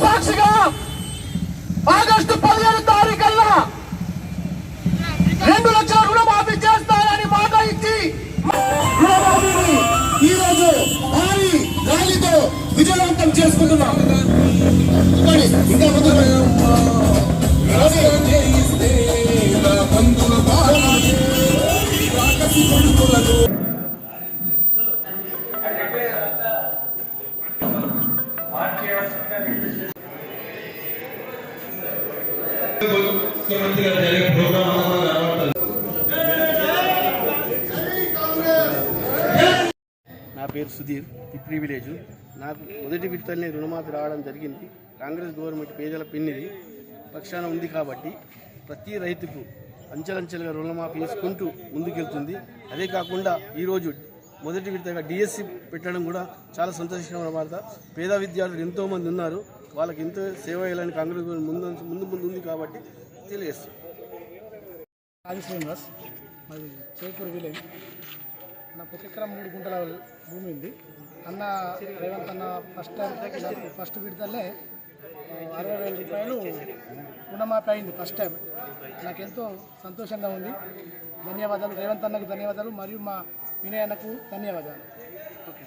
సాక్షిగా ఆగస్టు 15 తారీఖుల్లో 2 లక్షల రుణమాఫీ చేస్తానని మాట ఇచ్చి రుణమాఫీని ఈరోజు భారీ ర్యాలీతో విజయవంతం చేసుకుంటున్నాం. ఇంకా ముందు నా పేరు సుధీర్, పిప్రి విలేజ్. నాకు మొదటి విడతనే రుణమాఫీ రావడం జరిగింది. కాంగ్రెస్ గవర్నమెంట్ పేదల పెన్నిది పక్షాన ఉంది కాబట్టి ప్రతి రైతుకు అంచెలంచెలుగా రుణమాఫీ చేసుకుంటూ ముందుకెళ్తుంది. అదే కాకుండా ఈరోజు మొదటి విడతగా డిఎస్సి పెట్టడం కూడా చాలా సంతోషకరమైన వార్త. పేద విద్యార్థులు ఎంతోమంది ఉన్నారు, వాళ్ళకి ఎంతో సేవ చేయాలని కాంగ్రెస్ గవర్నమెంట్ ముందు ఉంది కాబట్టి తెలియజేస్తుంది. ఆది శ్రీనివాస్, మాది చేకూరు విలేజ్. నాకు 1 ఎకరం 3 గుంటల భూమి ఉంది. అన్న రేవంత్ అన్న ఫస్ట్ విడతలే 60,000 రూపాయలు రుణమాఫీ అయింది ఫస్ట్ టైం. నాకెంతో సంతోషంగా ఉంది. ధన్యవాదాలు రేవంత్ అన్నకు ధన్యవాదాలు, మరియు మా వినయ్ అన్నకు ధన్యవాదాలు.